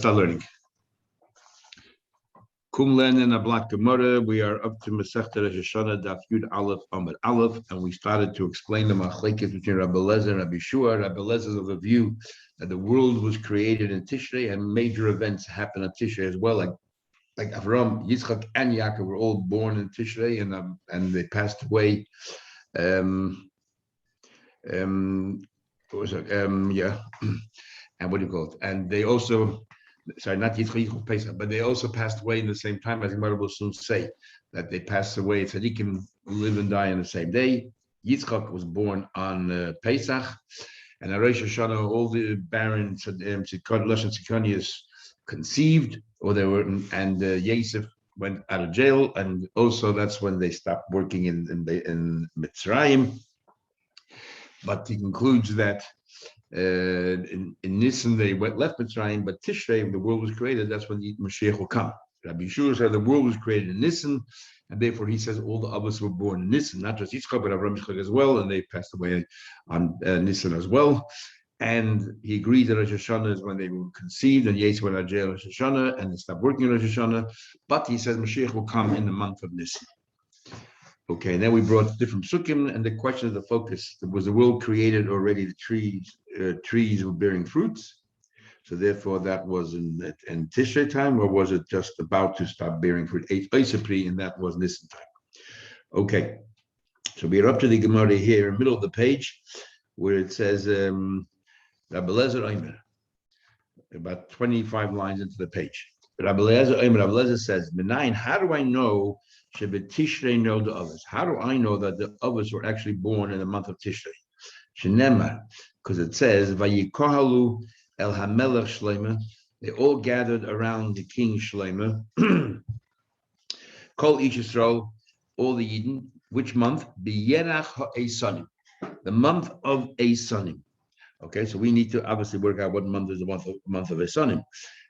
start learning. Kumlen and a black Gemara. We are up to Masechta Rosh Hashana Daf Yud Aleph Amud Aleph, and we started to explain the machlekes between Rabbi Lezer and Rabbi Shua. Rabbi Lezer is of the view that the world was created in Tishrei, and major events happen in Tishrei as well, like Avram, Yitzchak, and Yaakov were all born in Tishrei, and they passed away. What was it? And what do you call it? And they also. Sorry, not Yitzchak Pesach, but they also passed away in the same time, as Gemara will soon say, that they passed away. Tzaddikim live and die on the same day. Yitzchak was born on Pesach, and at Rosh Hashanah, all the barons, Tzidkonius conceived, or they were, and Yosef went out of jail, and also that's when they stopped working in Mitzrayim. But he concludes that. In Nisan they left Mitzrayim, but Tishrei, when the world was created, that's when the Mashiach will come. Rabbi Shua said the world was created in Nisan, and therefore he says all the others were born in Nisan, not just Yitzchak, but Avraham Yitzchak as well, and they passed away on Nisan as well. And he agrees that Rosh Hashanah is when they were conceived, and Yosef went out of jail Rosh Hashanah, and they stopped working in Rosh Hashanah. But he says Mashiach will come in the month of Nisan. Okay, and then we brought different sukkim, and the question of the focus: was the world created already? The trees were bearing fruits, so therefore that was in Tishrei time, or was it just about to start bearing fruit? Eisapri, and that was Nisan time. Okay, so we are up to the Gemara here, in the middle of the page, where it says Rabbi Lezer Omer, about 25 lines into the page. Rabbi Lezer says, "Menayin, how do I know?" Tishrei know the others. How do I know that the others were actually born in the month of Tishrei? Shenema, because it says, Vayikohalu el hamelech Shlomo. They all gathered around the king Shlomo. Kol Ish Yisrael, all the Yidden. Which month? B'yerach ha'esanim, the month of Esanim. Okay, so we need to obviously work out what month is the month of Esanim,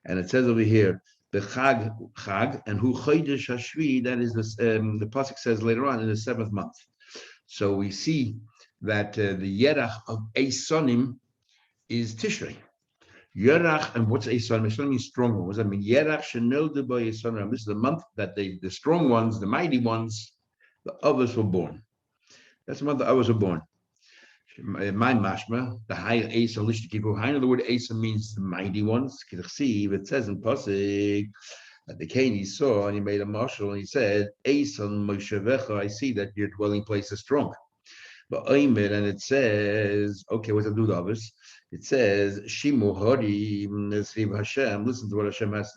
and it says over here. The Chag, and who Chodesh Hashvi, that is the pasuk says later on in the 7th month. So we see that the Yerach of Esanim is Tishrei. Yerach, and what's Esanim? Esanim means strong one. What does that mean? Yerach Shenolde by Esanim. This is the month that the strong ones, the mighty ones, the others were born. That's the month the others were born. My mashma, the high Asa Lishtikivu. High, the word Asa means the mighty ones. It says in Pasuk that the king he saw and he made a marshal and he said, Asa Moshevecha, I see that your dwelling place is strong. But Omer, and it says, okay, what's it do to others? It says, Shimu Hori Sriv Hashem, listen to what Hashem has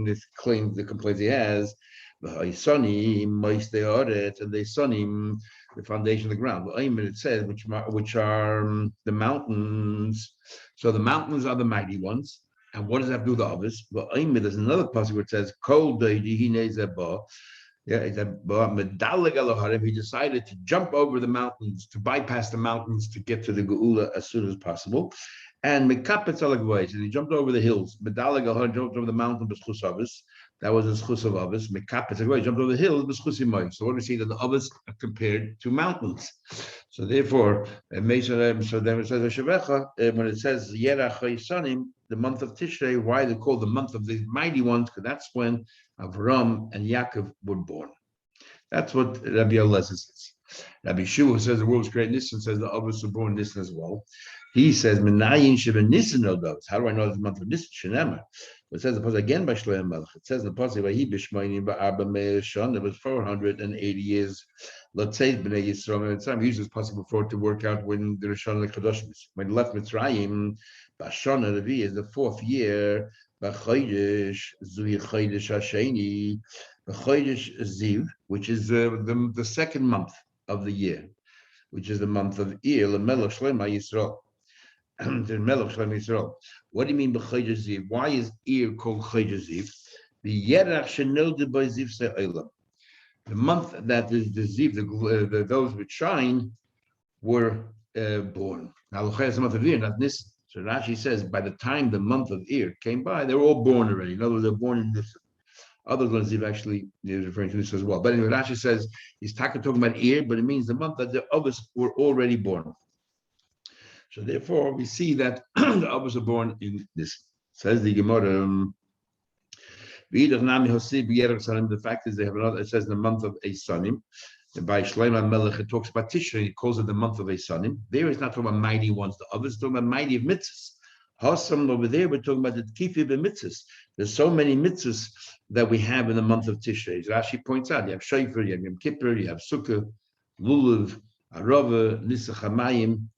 this claim, the complaints he has. The Sonim, Mois they Oret, and they Sonim, the foundation of the ground. It says, which are the mountains. So the mountains are the mighty ones. And what does that do to the others? But there's another passage where it says, Kol Deidi. Yeah, he decided to jump over the mountains, to bypass the mountains to get to the Geula as soon as possible. And Mekapetz Alagvois, and he jumped over the hills. Medalag jumped over the mountain, B'schus Avos. That was his chus of Avos. Mekapetz Alagvois jumped over the hills, B'schus Imoy. So what do we see that the Avos are compared to mountains? So therefore, so then it says when it says Yerach Chayisanim, the month of Tishrei, why they call the month of the mighty ones? Because that's when Avram and Yaakov were born. That's what Rabbi Elazar says. Rabbi Shua says the world was created Nisan, says the others were born Nisan as well. He says, Menayin Sheba Nisan those. How do I know it's the month of Nisan? Shenema. It says the pasuk again by Shlomo Melech. It says the pasuk by Bishmayim Ba'arba Meir Shon. It was 480 years. Let's say Bnei Yisrael. At time, he used this pasuk before to work out when the Rosh Hashana Kadoshim, when left Mitzrayim. Bashana Levi is the 4th year. B'chodesh Zui Chodesh Hasheni. B'chodesh Ziv, which is the 2nd month of the year, which is the month of Iyar, L'melech Shlomo Yisrael. The Melech Shlomo Yisrael. What do you mean b'chodesh Ziv? Why is Iyar called chodesh Ziv? The Yerach Shenolde by Ziv Se'olam. The month that is the Ziv, those which shine, were born. Now, L'chayah is the month of Iyar, not Nisan. So Rashi says, by the time the month of Iyar came by, they were all born already. In other words, they're born in Nisan. Other ones Ziv actually is referring to this as well. But anyway, Rashi says he's talking about Iyar, but it means the month that the others were already born. So therefore, we see that the others are born in this. Says the Gemara. The fact is they have another. It says in the month of Eisanim. By Shlomo Melech, it talks about Tishrei. He calls it the month of Eisanim. There is not talking about mighty ones. The others talking about mighty of mitzvahs. Hasam over there, we're talking about the kifi mitzvahs. There's so many mitzvahs that we have in the month of Tishrei. Rashi points out, you have Shofar, you have Yom Kippur, you have Sukkah, Lulav, Arava, Nisach Hamayim.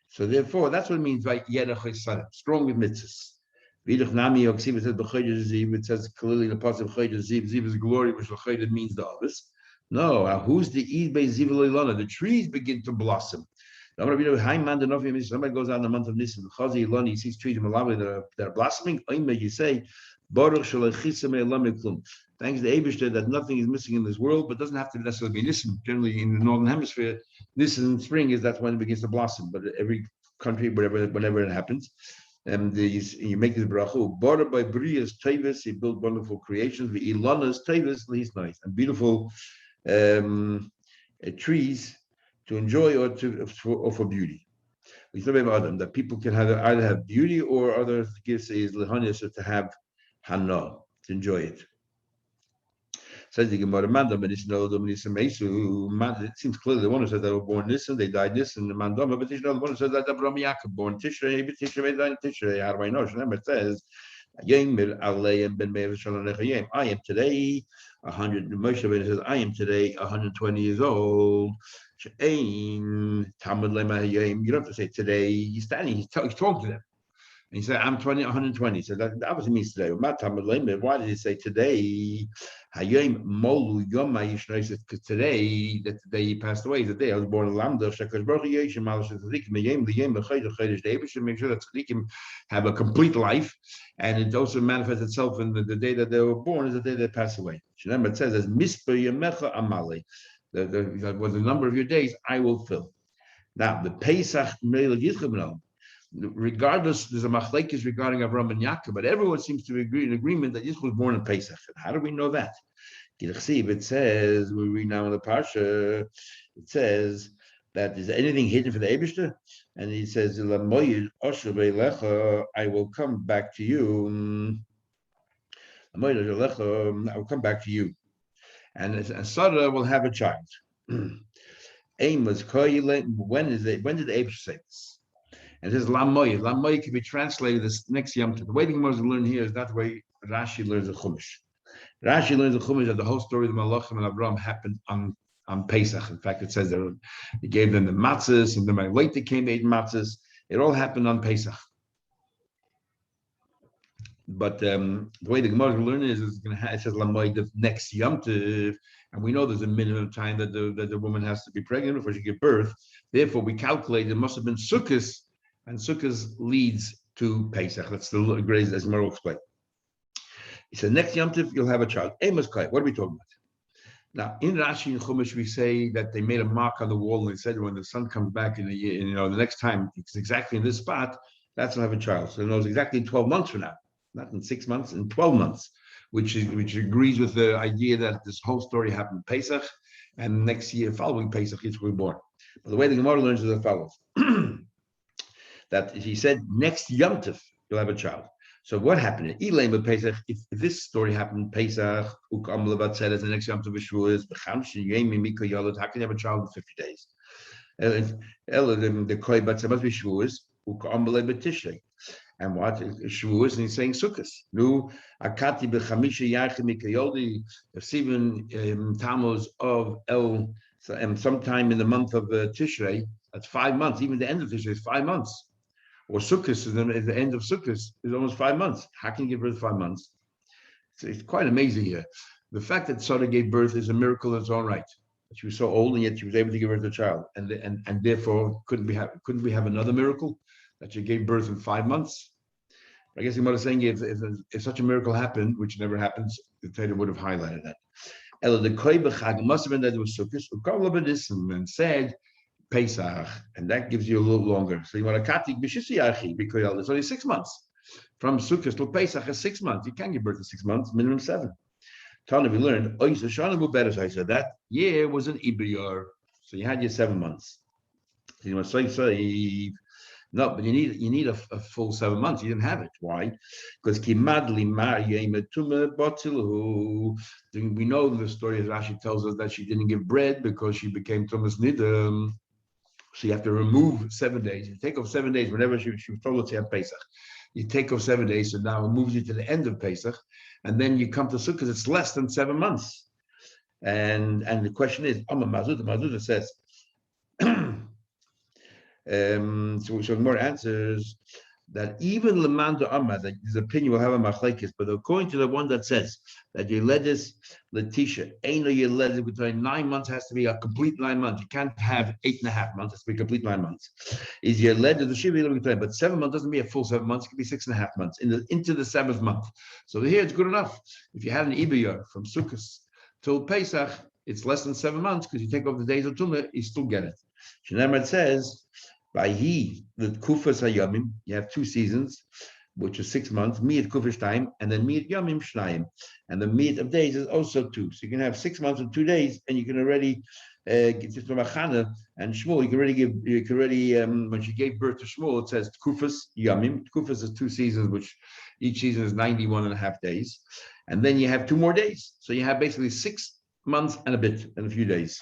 So therefore, that's what it means by Yerach Eisanim, strong with mitzvahs. Vidach Nami Yoksiv, it says B'chodesh Ziv, it says clearly in the passage of Chodesh Ziv, Ziv is glory, which Chodesh means the others. No, who's the Eid by Ziv Leilana? The trees begin to blossom. Somebody goes out in the month of Nisan, Chazi Ilani, he sees trees in Malawi that are blossoming. You say, Baruch Thanks to the Eibishter that nothing is missing in this world, but doesn't have to necessarily be Nisan. Generally, in the northern hemisphere, Nisan in spring is that's when it begins to blossom. But every country, whenever it happens, and you make this bracha. Baruch by Briya's Tavis, he built wonderful creations. The Ilana's Tavis, least nice and beautiful trees to enjoy or for beauty. We talk about them that people can either have beauty or other gifts is lehanias to have hana to enjoy it. Says the Gemara, it seems clearly the one who said they were born this and they died this and the mandama, but the one who says that Abraham Yaakov born Tishrei, Tishrei. How do I know? Remember it says, I am today 100. Moshe says, I am today 120 years old. You don't have to say today. He's standing. He's talking to them. And he said, I'm 120. So that obviously means today. Why did he say today? Because today, that the day he passed away, is the day I was born in Lamda. Make sure that tzaddikim have a complete life. And it also manifests itself in the day that they were born is the day they pass away. Remember, it says, as Misper Yemecha Amali. Was the number of your days I will fill. Now, the Pesach regardless, there's a machlekes regarding Avraham and Yaakov, but everyone seems to agree in agreement that Yitzchak was born in Pesach. And how do we know that? It says, we read now in the Parsha, it says that is anything hidden for the Eibishter? And he says, I will come back to you. I will come back to you. And Sarah will have a child. Amos, when did the Eibishter say this? And it says Lamoy. Lamoy can be translated this next Yom Tov. The way the Gemara learn here is not the way Rashi learns the Chumash. Rashi learns the Chumash that the whole story of the Malachim and Abraham happened on Pesach. In fact, it says that he gave them the matzahs, and then my late they came ate matzahs. It all happened on Pesach. But the way the Gemara learn is it says Lamoy the next Yom Tov, and we know there's a minimum time that the woman has to be pregnant before she gives birth. Therefore, we calculate it must have been Sukkot. And Sukkot leads to Pesach. That's the grace as Gemara will explain. He said, next Yom Tov, you'll have a child. Amos Kai, what are we talking about? Now, in Rashi and Chumash, we say that they made a mark on the wall and they said when the sun comes back in the year, the next time it's exactly in this spot, that's when I have a child. So it knows exactly in 12 months from now, not in 6 months, in 12 months, which agrees with the idea that this whole story happened in Pesach, and next year, following Pesach, it's going to be born. But the way the Gemara learns is as follows. That he said next Yom Tov you'll have a child. So what happened? If this story happened in Pesach, said as the next Yom Tov is how can you have a child in 50 days? The Koi Bat must be Shavuos, and what Shavuos, and he's saying Sukkot. Nu akati b'chamisha yachim mikayodi, 7 Tammuz of El, and sometime in the month of Tishrei. That's 5 months. Even the end of Tishrei is 5 months. Or Sukkot is the end of Sukkot is almost 5 months. How can you give birth 5 months? It's quite amazing here. The fact that Sarah gave birth is a miracle in its own right. She was so old and yet she was able to give birth to a child, and therefore couldn't we have another miracle that she gave birth in 5 months? I guess what I'm saying if such a miracle happened, which never happens, the Torah would have highlighted that. It must have been that it was Sukkot, and said Pesach, and that gives you a little longer. So you want to katik b'shisi because it's only 6 months. From Sukkot to Pesach is 6 months. You can't give birth in 6 months, minimum 7. Tana, we learned Rosh Hashana Daf. I said that year was an Ibriyar, so you had your 7 months. So you want to say No, but you need a full 7 months. You didn't have it. Why? Because kimadli we know the story as Rashi tells us that she didn't give bread because she became tumas nidam. So you have to remove 7 days. You take off 7 days whenever she was told to have Pesach. You take off 7 days, so now it moves you to the end of Pesach, and then you come to Sukkot. It's less than 7 months. And the question is, Mazuda says. So more answers that even Lamanda Amma, that his opinion will have a machlekes, but according to the one that says that Yeledis Letitia, Aino Yeledis between 9 months has to be a complete 9 months. You can't have 8.5 months, it has to be complete 9 months. Is Yeledis the Shiva, but 7 months doesn't be a full 7 months, it can be 6.5 months into the 7th month. So here it's good enough. If you had an Ibiyah from Sukkot till Pesach, it's less than 7 months because you take off the days of Tumah, you still get it. Shneimar says, by the Kufas Hayamim, you have 2 seasons, which is 6 months, Miyat Kufish time, and then Miyat Yamim Shnayim. And the Miyat of days is also 2. So you can have 6 months and 2 days, and you can already get to Machana and Shmuel. You can already when she gave birth to Shmuel, it says Kufas Yamim. Kufas is 2 seasons, which each season is 91.5 days. And then you have 2 more days. So you have basically 6 months and a bit, and a few days.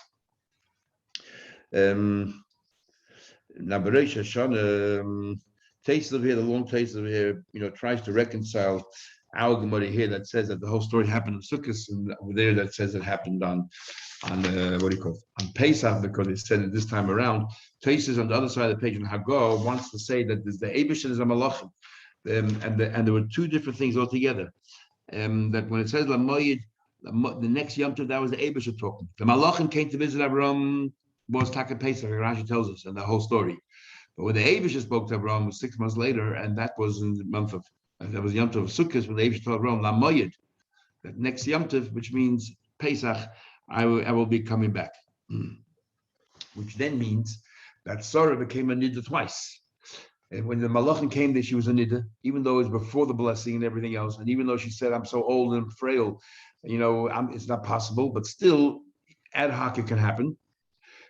Now, Rosh Hashana, taste of here, the long taste of here, tries to reconcile our Gemara here that says that the whole story happened in Sukkot, and over there that says it happened on on Pesach, because it said it this time around. Taste is on the other side of the page, and Hagar wants to say that there's the Eibush is a Malachim, and there were 2 different things altogether. That when it says Lamoyed, the next Yom Tov, that was the Eibush talking. The Malachim came to visit Abraham. Was Taka Pesach, Rashi tells us, and the whole story. But when the Avish spoke to Abraham was 6 months later, and that was in the month of, that was Yom Tov Sukkot, when the Avish told Abraham, Lamoyed, that next Yom Tov, which means Pesach, I will be coming back. Which then means that Sarah became a Niddah twice. And when the Malachim came there, she was a Niddah, even though it was before the blessing and everything else. And even though she said, I'm so old and frail, it's not possible, but still, ad hoc it can happen.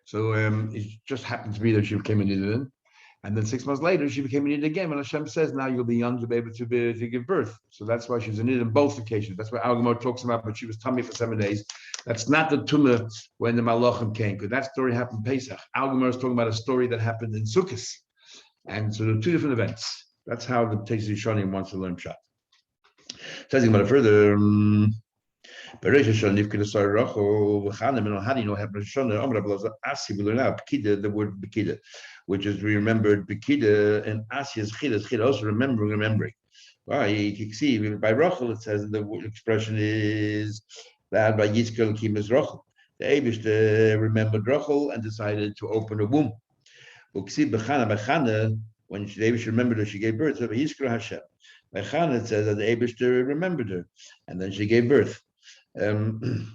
So it just happened to be that she became a Niddah. And then 6 months later, she became a Niddah again. When Hashem says, now you'll be young to be able to give birth. So that's why she was a Niddah in both occasions. That's what Al-Gemara talks about, but she was tummy for 7 days. That's not the Tumah when the Malachim came, because that story happened in Pesach. Al-Gemara is talking about a story that happened in Sukkot. And so there are 2 different events. That's how the Tesis Yishanim wants to learn Pshat. Telling about it further, Rosh Hashana how do you know Rosh Hashana? Asi, we learn out the word Bekida, which is we remembered Bekida, and Asi is Chida also remembering. Well, you can see by Rachel it says the expression is that by Yiskel Kim is Rachel. The Eibush remembered Rachel and decided to open a womb. Bechana, when the Eibush remembered her, she gave birth. So by Yiskel Hashem. By Chana it says that the Eibush remembered her, and then she gave birth. It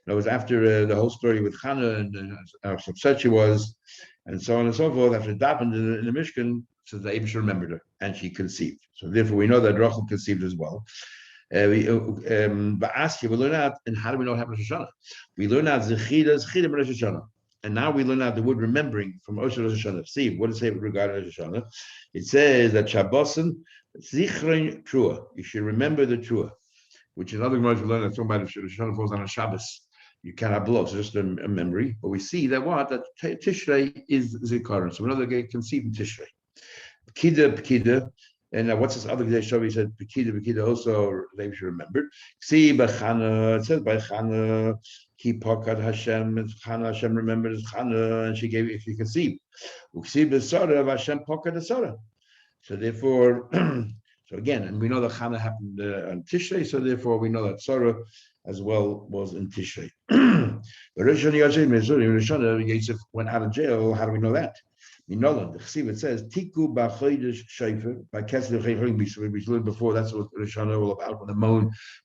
was after the whole story with Chana and how upset she was, and so on and so forth. After it happened in the Mishkan, says the Eibush remembered her, and she conceived. So therefore, we know that Rachel conceived as well. But ask you, we learn out, and how do we know what happened to Rosh Hashana? We learn out Zechida Rosh Hashana, and now we learn out the word remembering from Rosh Hashana. See, what does it say with regard to Rosh Hashana? It says that Shabbosin Zichron Trua. You should remember the Trua. Which in other words we learn that talking about if Rosh Hashana falls on a Shabbos, you cannot blow. So just a memory. But we see that that Tishrei is Zikaron. So another guy conceived in Tishrei. Pekida, and what's this other day? He said Pekida also they should remember. See Bechana, it says by Chana, Ki Pakat Hashem, and Chana Hashem remembered Chana, and she gave if you conceived. Uksi Besara Hashem Pakat Asara. So therefore. So again, and we know that Chana happened on Tishrei, so therefore we know that Sarah as well was in Tishrei. But Rosh Hashana, Yosef went out of jail. How do we know that? We know that the Chesiv it says Tiku b'chodesh shayfer by Kesler chaychorim. We learned before. That's what Rosh Hashana all about. When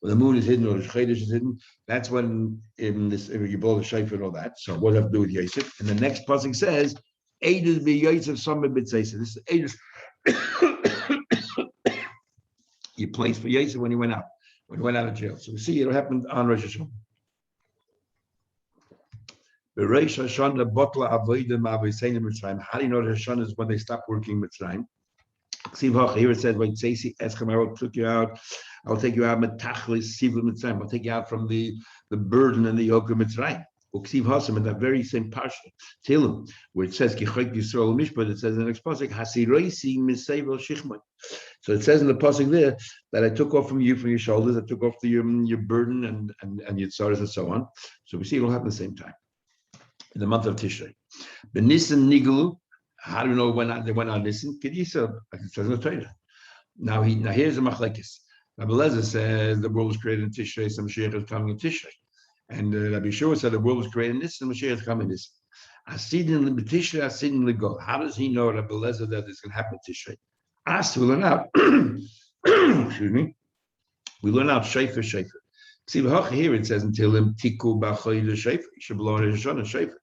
the moon is hidden or the chodesh is hidden, that's when you blow the shayfer and all that. So what does that have to do with Yosef? And the next pasuk says, "Eidus be Yosef some b'tzeisa." This is Eidus. He placed for Yosef when he went out of jail. So we see it happened on Rosh Hashana. The Rosh Hashana botla avodah ma'aviseinu Mitzrayim. How do you know Rosh Hashana is when they stop working Mitzrayim? Here it says, "When Tzesi Eschem, I will take you out. I'll take you out. Metachlis Sivul Mitzrayim. I'll take you out from the burden and the yoke of Mitzrayim." Uksiv Hasam in that very same parsha, Tehillim, where it says Kichayk Yisrael Mishpat, it says in the next pasuk, Hasiroisi Misayvel Shichmai. So it says in the pasuk there that I took off from your shoulders, I took off your burden and your tzaras and so on. So we see it all happen at the same time in the month of Tishrei. The Nisan Niglu. How do we know when they went on Nisan? Kedisa, like it says in the Torah. Now here's the machlekes. Rabbi Eliezer says the world was created in Tishrei, so Mashiach is coming in Tishrei. And Rabbi Yeshua said the world was created in Nisan, Mashiach is coming in Nisan. Asidin Tishrei, Asidin Legol. How does he know, Rabbi Eliezer, that it's going to happen in Tishrei? As we learn out, excuse me, we learn out Shefer. See, here it says until him Tiku B'Choy the Shefer. You should blow in Shana Shefer.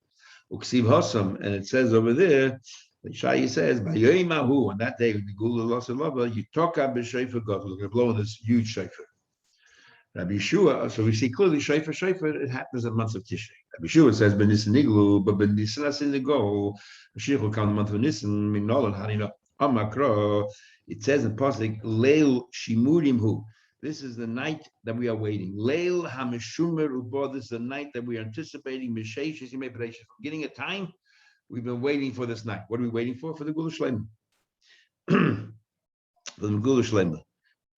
Uksiv Hasam, and it says over there. The Shai says, "By Yoimahu, on that day, the Gula lost a lover. You talk about Shefer God. We're going to blow this huge Shefer." Rabbi Yeshua. So we see clearly Shefer. It happens in the month of Tishrei. Rabbi Yeshua says, "Ben Nisan Niglu, but Ben Nisan Asin Nigo." Mashiach will come in the month of Nisan. Minolan, how do you know? Amakro. It says in Pasuk, "Leil Shimurimhu." This is the night that we are waiting. Leil Hameshumer Ubo. This is the night that we are anticipating. Mishesh Yimei Bereish. Beginning of time. We've been waiting for this night. What are we waiting for? For the Gula Shlema. For the Gula Shlema.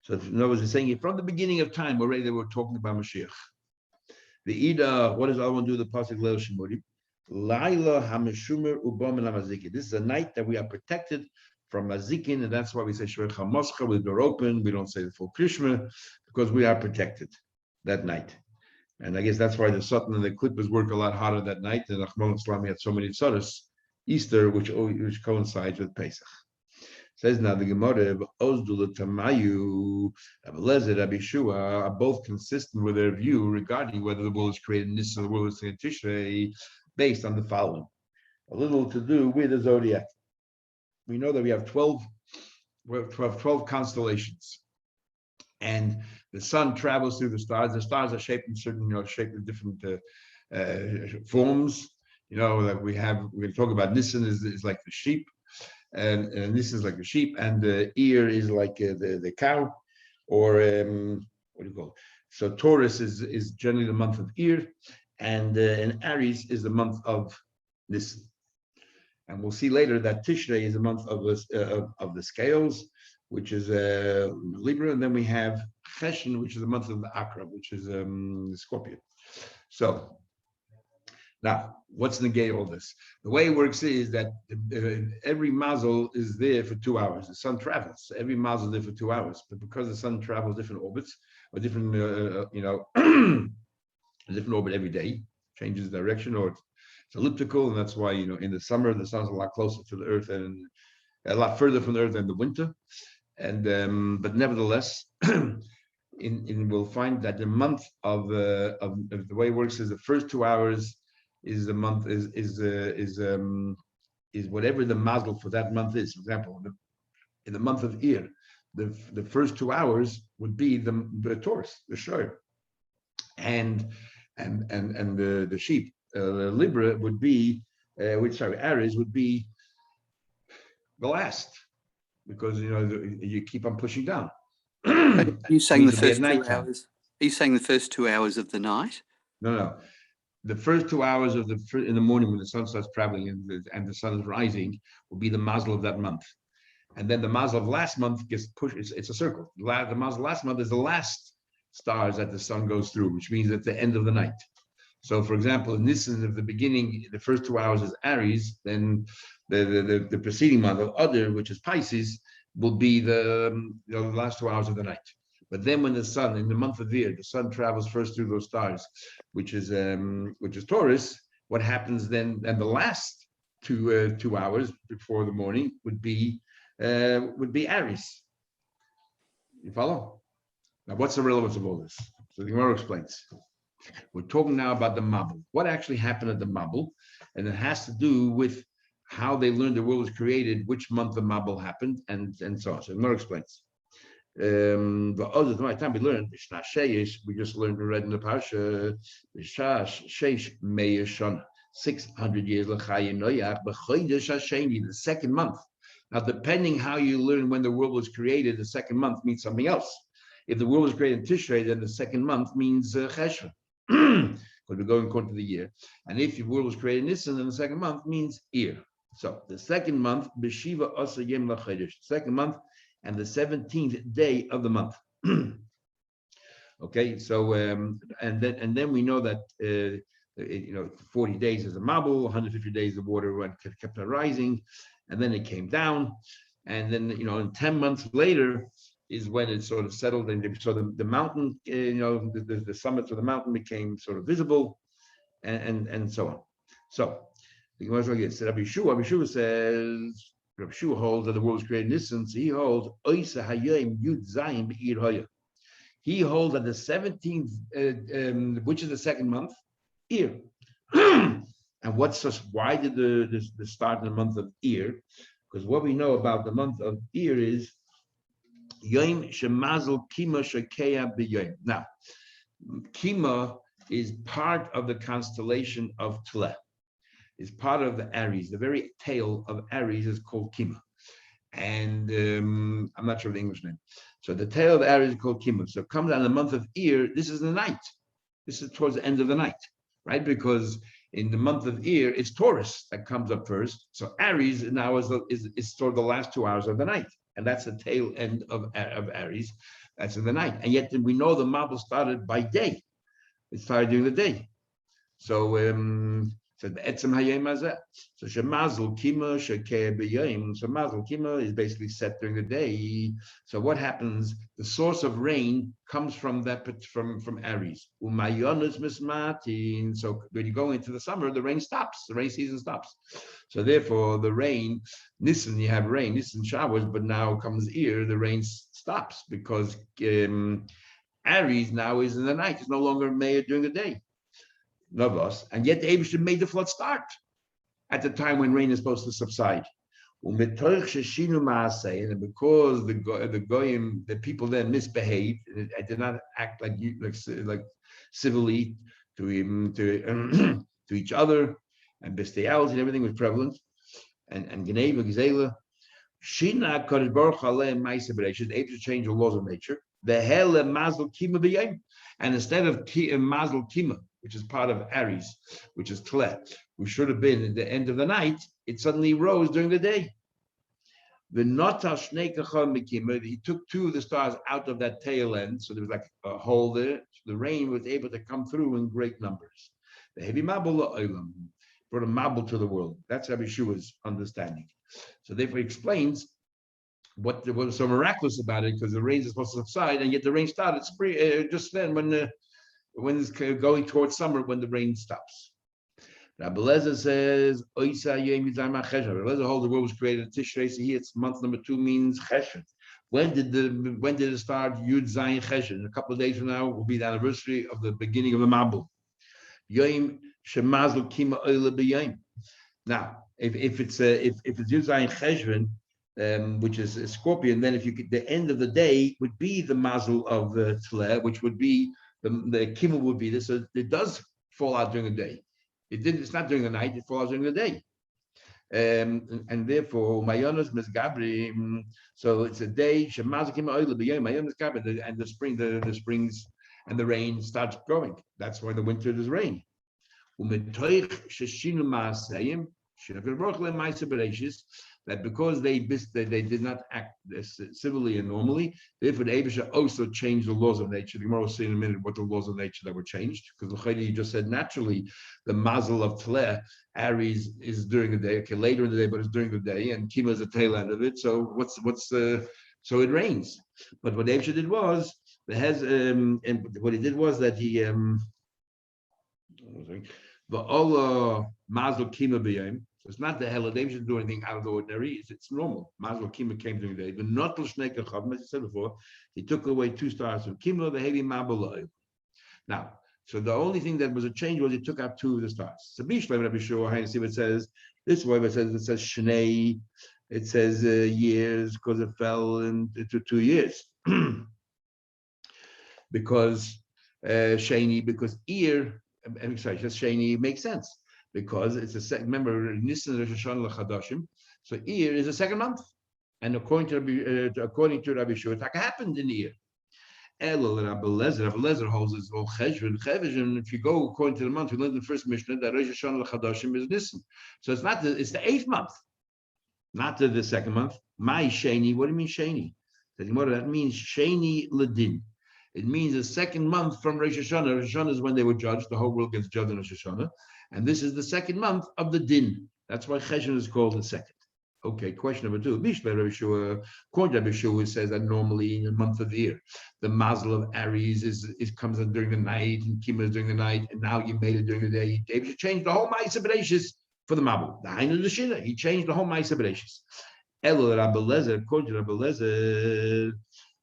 So in other words, it's saying from the beginning of time already they were talking about Mashiach. The Ida, what does I want to do? The Pasuk Leil Shemuri. Laila Hameshumer Ubam Lamazikin. This is a night that we are protected from Mazikin, and that's why we say Shver Chamoscha with the door open. We don't say the full Krishma, because we are protected that night. And I guess that's why the Satan and the Klippas work a lot harder that night. And Achmon Islam had so many tzaras, Easter, which coincides with Pesach. Says now the Gemara, Ozdula Tamayu, Rabbi Eliezer, Rabbi Yeshua are both consistent with their view regarding whether the world is created in Nisan or the world is in Tishrei, based on the following. A little to do with the zodiac. We know that we have 12 constellations. And the sun travels through the stars. The stars are shaped in certain, shaped in different forms. That we're going to talk about. Nisan is like the sheep, and Nisan is like the sheep, and the ear is like the cow, or what do you call it? So Taurus is generally the month of ear, and Aries is the month of Nisan. And we'll see later that Tishrei is a month of the scales, which is Libra, and then we have Cheshen, which is the month of the Akrab, which is the Scorpion. So now, what's negate all this? The way it works is that every mazel is there for 2 hours. The sun travels. So every mazel is there for 2 hours, but because the sun travels different orbits or different, a different orbit every day, changes direction, or it's elliptical, and that's why in the summer the sun's a lot closer to the Earth and a lot further from the Earth than the winter. And but nevertheless, we'll find that the month of the way it works is the first 2 hours is the month is whatever the mazel for that month is. For example, in the month of Iyar, the first 2 hours would be the Taurus, the Shor, and the sheep. Libra would be, Aries would be the last, because you keep on pushing down. Are you saying the first 2 hours? Are you saying the first 2 hours of the night? No. The first 2 hours in the morning when the sun starts traveling and the sun is rising will be the mazel of that month, and then the mazel of last month gets pushed. It's a circle. The mazel last month is the last stars that the sun goes through, which means at the end of the night. So, for example, in Nisan, of the beginning, the first 2 hours is Aries, then the preceding month of Adar, which is Pisces, will be the last 2 hours of the night. But then, when the sun, in the month of Iyar, the sun travels first through those stars, which is Taurus. What happens then? And the last 2 hours before the morning would be Aries. You follow? Now, what's the relevance of all this? So the Gemara explains. We're talking now about the Mabul. What actually happened at the Mabul? And it has to do with how they learned the world was created, which month the Mabul happened, and so on. So Gemara explains. The other time we learned, we just learned and read in the Parsha, 600 years. The second month. Now, depending how you learn when the world was created, the second month means something else. If the world was created in Tishrei, then the second month means Cheshvan, because we're going according to the year. And if the world was created in Nisan, then the second month means Iyar. So the second month, Beshiva Asa Yem LaChodesh, second month, and the 17th day of the month. Okay, so and then we know that 40 days is a mabul, 150 days the water kept on rising, and then it came down, and then and 10 months later is when it sort of settled, and so the mountain, the summits of the mountain became sort of visible, and so on. So the Gemara says, Rabbi Yeshua says, Rabbi Yeshua holds that the world was created in Nisan. So he holds Oisa Hayim Yud Zayim Be'ir Hoya. He holds that the 17th, which is the second month, Iyar. And why did the start in the month of Iyar? Because what we know about the month of Iyar is Yom Shemazel Kima Shekeya B'Yom. Now, Kima is part of the constellation of Tleh. Is part of the Aries. The very tail of Aries is called Kima. And I'm not sure of the English name. So the tail of Aries is called Kima. So it comes out in the month of Iyar. This is the night. This is towards the end of the night, right? Because in the month of Iyar, it's Taurus that comes up first. So Aries now is toward the last 2 hours of the night. And that's the tail end of Aries. That's in the night. And yet we know the Mabul started by day. It started during the day. So so Shemazel Kima Shekeh B'Yom. So Mazel Kima is basically set during the day. So what happens? The source of rain comes from Aries. Umayonis Mismatin. So when you go into the summer, the rain stops. The rain season stops. So therefore, the rain, Nisan, you have rain, Nisan showers, but now comes Iyar, the rain stops because Aries now is in the night. It's no longer Meir during the day. Novos, and yet the Eibusher made the flood start at the time when rain is supposed to subside. And because the goyim, the people then misbehaved, and did not act like civilly to each other, and bestiality and everything was prevalent, and Geneva, Gizela, Shina Kodesh Baruch Haleh Ma'aseh Bereishis, the Eibusher changed the laws of nature. The Hele Mazel Kima B'Yom, and instead of Mazel Kima, which is part of Aries, which is Tleh, which should have been at the end of the night, it suddenly rose during the day. He took two of the stars out of that tail end, so there was like a hole there. So the rain was able to come through in great numbers. The heavy mabul la'olam brought a mabul to the world. That's Rabbi Yeshua's understanding. So therefore he explains what was so miraculous about it, because the rain is supposed to subside, and yet the rain started just then when it's going towards summer, when the rain stops. Rabbi Lezer says, Oisa Yom Yizayim HaChesed. Rabbi Lezer holds the world was created in Tishrei, so here it's month number 2 means Chesed. When did it start? Yud Zayin Chesed. In a couple of days from now will be the anniversary of the beginning of the Mabul. Yom Shemazel Kima Oile B'Yom. Now, if it's Yud Zayin Chesed, which is a Scorpion, then the end of the day would be the Mazel of the Tleh, which would be the Kima would be this. So it does fall out during the day. It's not during the night, it falls during the day. And therefore, Mayonos Misgabri, so it's a day, Shemaz Kima Oil B'Yom, Mayonos Gabri, and the springs and the rain starts growing. That's why the winter there's rain. That because they did not act civilly and normally, therefore the Eibusher also changed the laws of nature. The Gemara will see in a minute what the laws of nature that were changed, because you just said naturally the mazel of Tleh, Aries, is during the day. Okay, later in the day, but it's during the day, and Kima is the tail end of it. So so it rains. But what the Eibusher did was that he the Allah mazel Kima b'yom. So it's not the hell. They shouldn't do anything out of the ordinary. It's normal. Mazel Kima came during the day. But not l'shnei kachavim, as I said before, he took away 2 stars from Kima, the heavy mabul. Now, so the only thing that was a change was he took out 2 of the stars. So Bishlam Rabbi Shua, you see what it says. This way it says shnei. It says years because it fell into 2 years. Because Shani, because Iyar. I'm sorry, just Shani makes sense. because it's a second. Remember, Nisan Rosh Hashana Chadashim. So Iyar is a second month, and according to Rabbi Shua, it happened in Iyar. Elul Rabbi Lezer holds it's all Cheshvan. Cheshvan, if you go according to the month, we learned in the first Mishnah that Rosh Hashana Chadashim is Nisan. So it's not it's the 8th month, not the second month. My Sheni, what do you mean Sheni? That means Sheni Ladin. It means the second month from Rosh Hashanah. Rosh Hashanah is when they were judged. The whole world gets judged in Rosh Hashanah. And this is the second month of the Din. That's why Cheshvan is called the second. Okay, question number 2. According to Rabbi Shua, says that normally in the month of the year, the mazel of Aries comes in during the night, and Kima is during the night, and now you made it during the day. David should change the whole Ma'aseh Bereshis for the Mabul. The Hainu the Shina, he changed the whole Ma'aseh Bereshis. Elul Rabbi Lezer, according to Rabbi Lezer,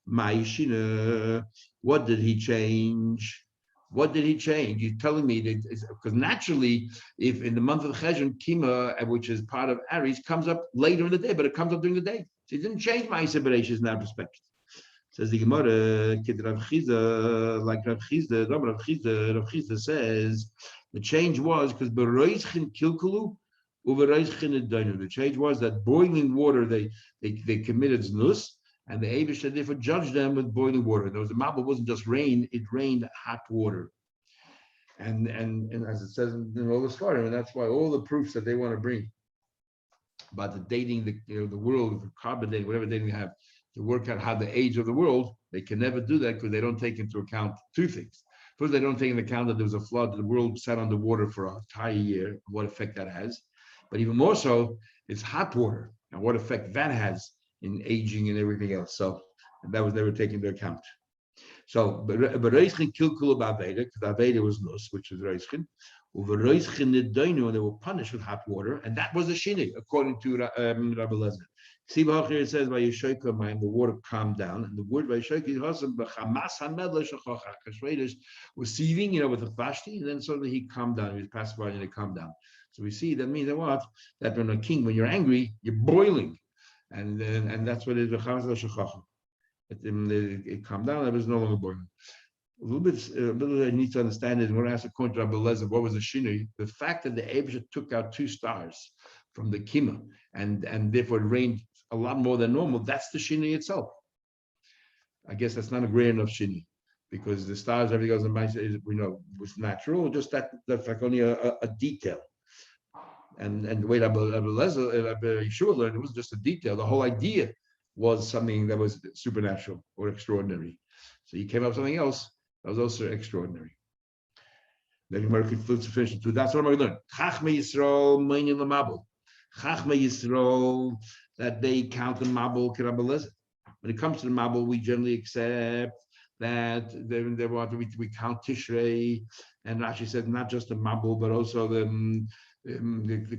Ma'ishina, what did he change? What did he change? He's telling me that because naturally, if in the month of Cheshvan, Kima, which is part of Aries, comes up later in the day, but it comes up during the day. So he didn't change Ma'aseh Bereshis in that respect. Says the Gemara, Kid Rav Chizda, like Rav Chizda says, the change was because Beroischin Kilkulu, Uveroischin Edainu. The change was that boiling water, they committed znus, and the Eibush therefore judged them with boiling water. There was the Mabul wasn't just rain; it rained hot water. And as it says in all the story, and that's why all the proofs that they want to bring about the dating, the world, the carbon dating, whatever dating they have, to work out how the age of the world, they can never do that because they don't take into account 2 things. First, they don't take into account that there was a flood, the world sat underwater for an entire year, what effect that has. But even more so, it's hot water and what effect that has in aging and everything else. So that was never taken into account. So, but Reichin Kilkul Aveda, because Aveda was Nus, which is Reichin. Uvereichin Nedainu, and they were punished with hot water, and that was a shini, according to Rabbi Lezer. See, here it says by Yeshoika, the water calmed down, and the word by Yeshoika is also B'chamas Hamedla Shechocha. Kashreidish was seething, with the Vashti, and then suddenly he calmed down. He was pacified and he calmed down. So we see that means that what? That when a king, when you're angry, you're boiling. And that's what it is. It calmed down. It was no longer boiling. A little bit I need to understand is when I asked a point to Rabbi Lezer, what was the shinui? The fact that the Eibush took out 2 stars from the kima and therefore it rained a lot more than normal. That's the shinui itself. I guess that's not a great enough shinui because the stars, everything else in mind, was natural. Just that's like only a detail. And the way Rabbi Yeshua learned, it was just a detail. The whole idea was something that was supernatural or extraordinary. So he came up with something else that was also extraordinary. Then Gemara concludes to finish it too. That's what I'm going to learn. Chachma Yisrael meinin lemabel. Chachma Yisrael, that they count the mabel k'Rabbi Lezer. When it comes to the mabel, we generally accept that we count Tishrei, and Rashi said not just the mabel but also the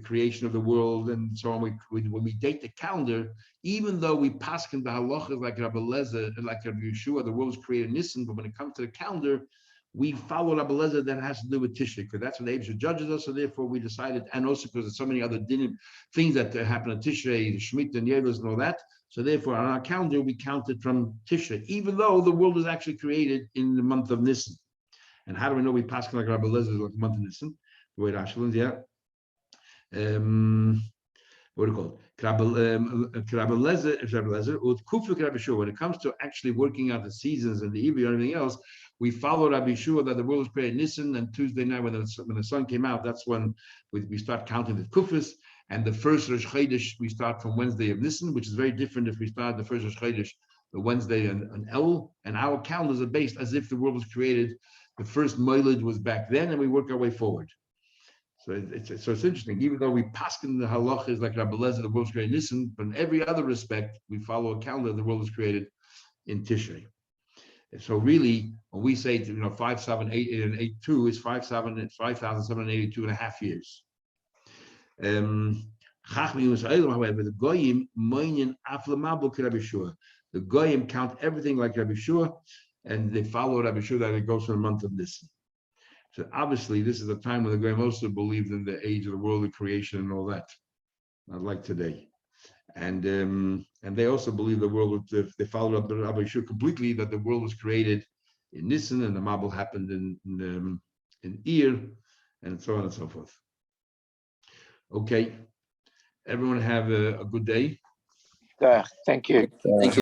creation of the world and so on. When we date the calendar, even though we paskin the halachas like Rabbi Lezer and like Rabbi Yeshua, the world was created in Nisan, but when it comes to the calendar, we follow Rabbi Lezer that has to do with Tishrei, because that's what the Eibush judges us. So therefore, we decided, and also because there's so many other things that happen on Tishrei, the Shemitah and Yevos and all that. So therefore, on our calendar, we counted from Tishrei, even though the world was actually created in the month of Nisan. And how do we know we paskin like Rabbi Lezer like the month of Nisan? The way Rashi learns, yeah. What do you call it? When it comes to actually working out the seasons and the Ivri and everything else, we follow Rabbi Shua that the world was created Nisan, and Tuesday night when the sun came out, that's when we start counting the Kufis. And the first Rosh Chodesh we start from Wednesday of Nisan, which is very different if we start the first Rosh Chodesh the Wednesday and El. And our calendars are based as if the world was created. The first Moiled was back then, and we work our way forward. So it's interesting. Even though we paskin the halachas like Rabbi Lezer, the world was created in Nisan, but in every other respect, we follow a calendar. The world was created in Tishrei. So really, when we say 5,788 and 82 is 5,782 and a half years. However, the goyim moinin aflamabel Rabbi Shua. The goyim count everything like Rabbi Shua, and they follow Rabbi Shua that it goes for the month of Nisan. So obviously, this is a time when the Goyim also believed in the age of the world of creation and all that, not like today. And they also believe the world. They followed up Rabbi Yeshua completely that the world was created in Nisan and the Mabul happened in Iyar, and so on and so forth. Okay. Everyone have a good day. Thank you. Thank you.